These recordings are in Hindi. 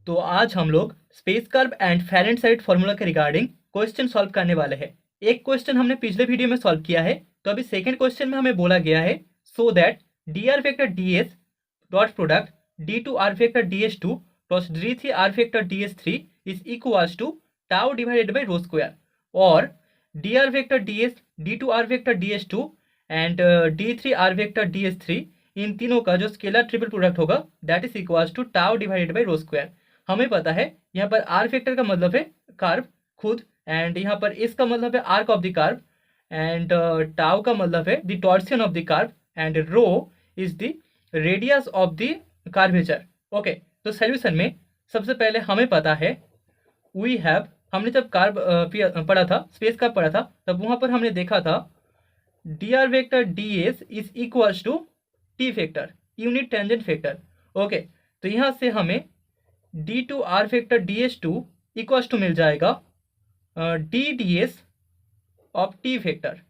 तो आज हम लोग स्पेस कर्व एंड फैरेनहाइट फार्मूला के रिगार्डिंग क्वेश्चन सॉल्व करने वाले हैं। एक क्वेश्चन हमने पिछले वीडियो में सॉल्व किया है, तो अभी सेकंड क्वेश्चन में हमें बोला गया है so that d r vector d s dot product d two r vector d s two plus d three r vector d s three is equals to tau divided by rho square, और d r vector d s d two r vector d s two and d three r vector d s three, इन तीनों का जो स्केलर ट्रिपल प्रोडक्ट होगा that is equals to tau divided by rho square. हमें पता है यहाँ पर आर फैक्टर का मतलब है कार्व खुद, एंड यहाँ पर इसका मतलब है arc of the curve, and tau का मतलब है the torsion of the curve, and rho is the radius of the curvature. Okay, तो सोल्यूशन में सबसे पहले हमें पता है वी हैव, हमने जब कार्व पढ़ा था, स्पेस का पढ़ा था, तब वहाँ पर हमने देखा था d r vector d s is equals to t factor, unit tangent factor. Okay, तो यहाँ से हमें d two r factor d s two equals to मिल जाएगा d d s of t factor,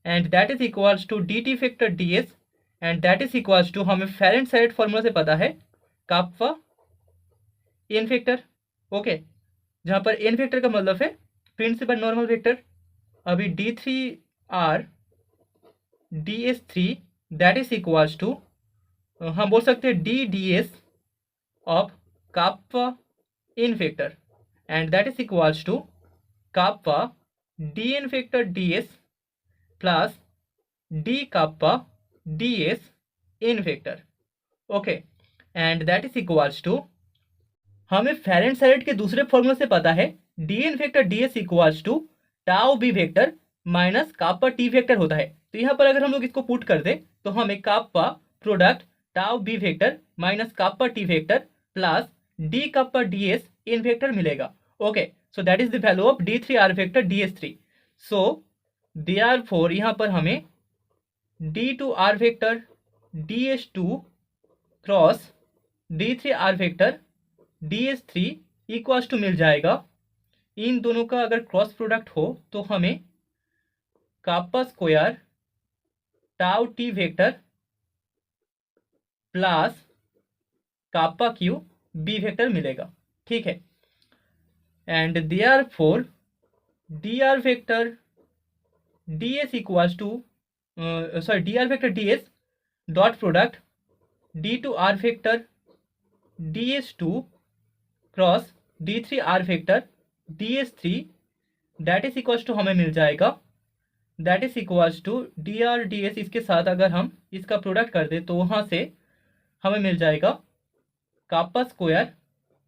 and that is equals to d t factor d s, and that is equals to, हमें फैरेनहाइट फार्मूला से पता है काप्पा एन फैक्टर। ओके, जहाँ पर एन फैक्टर का मतलब है प्रिंसिपल नॉर्मल वेक्टर। अभी d three r d s three that is equals to, हम बोल सकते हैं d d s of kappa in factor, and that is equals to kappa dn factor ds plus d kappa ds in factor. Okay, and that is equals to, हमें फैरेनहाइट के दूसरे फॉर्मूला से पता है dn factor ds equals to tau b vector minus kappa t vector होता है। तो यहाँ पर अगर हम लोग इसको पुट कर दे तो हमें kappa product tau b vector minus kappa t vector plus d kappa d s n vector मिलेगा। Okay, so that is the value of d three r vector d s three. So therefore यहाँ पर हमें d two r vector d s two cross d three r vector d s three equals to मिल जाएगा। इन दोनों का अगर क्रॉस प्रोडक्ट हो तो हमें kappa square tau t vector plus kappa Q b vector मिलेगा। ठीक है, and therefore d r vector d s equals to, sorry d r vector d s dot product d two r vector d s two cross d three r vector d s three that is equals to, हमें मिल जाएगा that is equals to d r d s, इसके साथ अगर हम इसका प्रोडक्ट कर दे तो वहाँ से हमें मिल जाएगा kappa square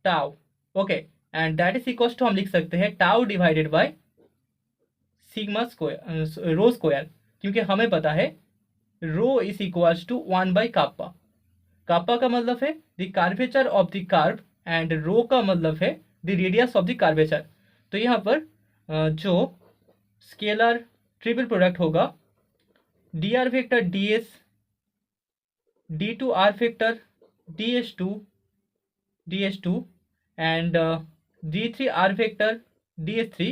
tau. Okay, and that is equals to, हम लिख सकते हैं tau divided by sigma square rho square, क्योंकि हमें पता है rho is equals to 1 by kappa. Kappa का मतलब है the curvature of the curve, and rho का मतलब है the radius of the curvature. तो यहाँ पर जो स्केलर ट्रिपल प्रोडक्ट होगा d r vector d s d two r vector d s two and d three r vector d s three,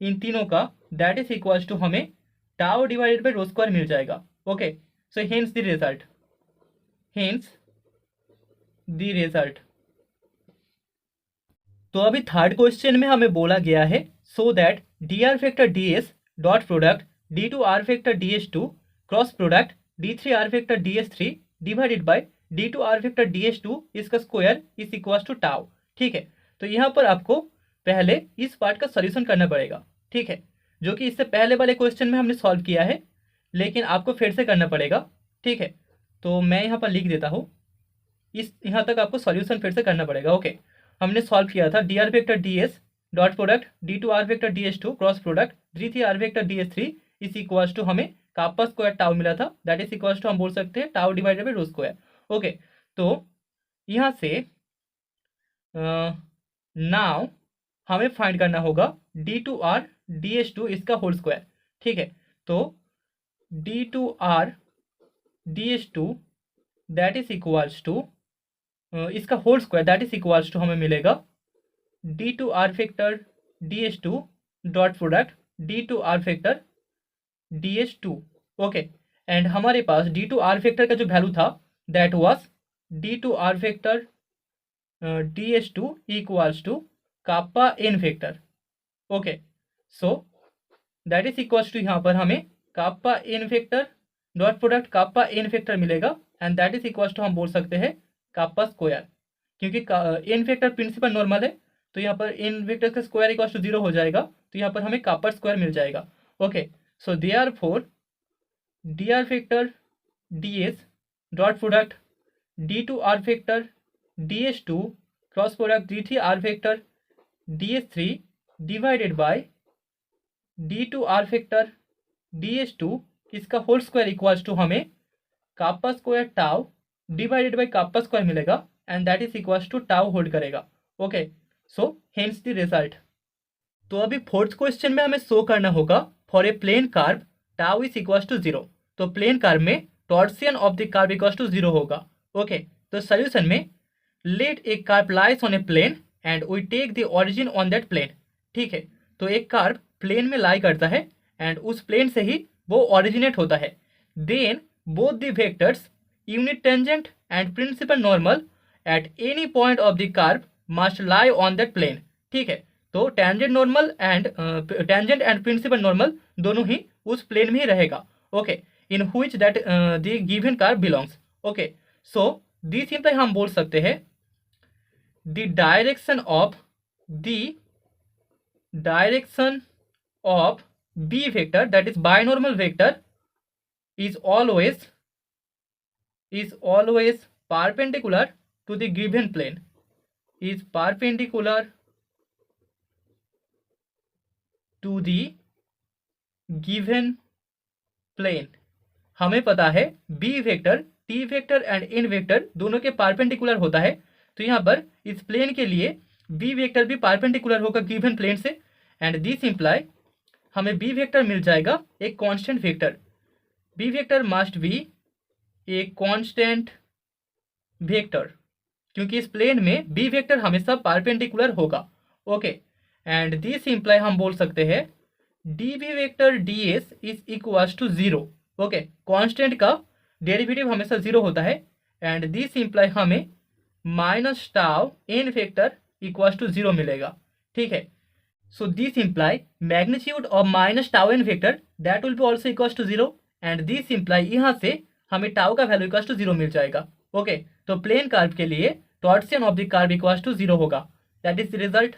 इन तीनों का दैट इज इक्वल्स टू, हमें tau divided by rho square मिल जाएगा। Okay, so hence the result, तो अभी थर्ड क्वेश्चन में हमें बोला गया है so that d r vector d s dot product d two r vector d s two cross product d three r vector d s three divided by d two r vector d s two, इसका square is equals to tau. ठीक है, तो यहाँ पर आपको पहले इस पार्ट का सोल्यूशन करना पड़ेगा। ठीक है, जो कि इससे पहले वाले क्वेश्चन में हमने सॉल्व किया है, लेकिन आपको फिर से करना पड़ेगा। ठीक है, तो मैं यहाँ पर लिख देता हूँ, इस यहाँ तक आपको सॉल्यूशन फिर से करना पड़ेगा। ओके, हमने सॉल्व किया था d r vector d s dot product d two r vector d s two cross product d three r vector d s three is equals to, हमें काप्पा स्क्वायर टाउ मिला था, दैट इज इक्वल्स टू, हम बोल सकते हैं tau divided by rho square. Okay, तो यहाँ से नाउ हमें फाइंड करना होगा d two r d s two, इसका होल स्क्वायर। ठीक है, तो d two r d s two that is equals to, इसका whole square that is equals to, हमें मिलेगा d two r factor d s two dot product d two r factor d s two. Okay, and हमारे पास डी टू आर फैक्टर का जो वैल्यू था that was d two r factor ds2 equals to kappa n vector. Okay, so that is equals to, यहाँ पर हमें kappa n vector dot product kappa n vector मिलेगा, and that is equals to हम बोल सकते हैं काप्पा स्क्वायर, क्योंकि एन वेक्टर प्रिंसिपल नॉर्मल है, तो यहाँ पर एन वेक्टर का स्क्वायर इक्वल्स टू 0 हो जाएगा, तो यहाँ पर हमें काप्पा स्क्वायर मिल जाएगा। Okay, so therefore dr vector ds dot product d2r vector ds2 cross product d3r vector ds3 divided by d2r vector ds2 इसका होल स्क्वायर इक्वल्स टू हमें kappa square tau divided by kappa square मिलेगा, and that is equals to tau hold करेगा। Okay, so hence the result. तो अभी फोर्थ क्वेश्चन में हमें शो करना होगा for a plane curve tau is equals to 0। तो प्लेन कार्व में torsion of the curve equals to 0 होगा। ओके, तो सोल्यूशन में let a curve lies on a plane and we take the origin on that plane. ठीक है, तो एक कार्व प्लेन में लाई करता है एंड उस प्लेन से ही वो ओरिजिनेट होता है। Then both the vectors unit tangent and principal normal at any point of the curve must lie on that plane. ठीक है, तो tangent normal and tangent and principal normal दोनों ही उस प्लेन में ही रहेगा। Okay, in which that the given curve belongs. Okay, so this simply हम बोल सकते हैं the direction of b vector that is binormal vector is always perpendicular to the given plane, is perpendicular to the given plane। हमें पता है B vector T vector and N vector दोनों के परपेंडिकुलर होता है, तो यहाँ पर इस प्लेन के लिए बी वेक्टर भी परपेंडिकुलर होगा गिवन प्लेन से, एंड दिस इंप्लाई हमें बी वेक्टर मिल जाएगा एक constant vector. B vector must be a constant vector, क्योंकि इस प्लेन में बी वेक्टर हमेशा परपेंडिकुलर होगा। ओके, एंड दिस इंप्लाई हम बोल सकते हैं d B vector d s is equals to 0। Okay, constant का डेरिवेटिव हमेशा 0 होता है, एंड दिस इंप्लाई हमें minus tau N vector equals to 0 मिलेगा। ठीक है, so this imply magnitude of minus tau N vector that will be also equals to 0, and this imply यहाँ से हमें टाउ का वैल्यू इक्वल्स टू 0 मिल जाएगा। ओके, तो प्लेन कार्व के लिए torsion of the curve equals to 0 होगा। That is the result.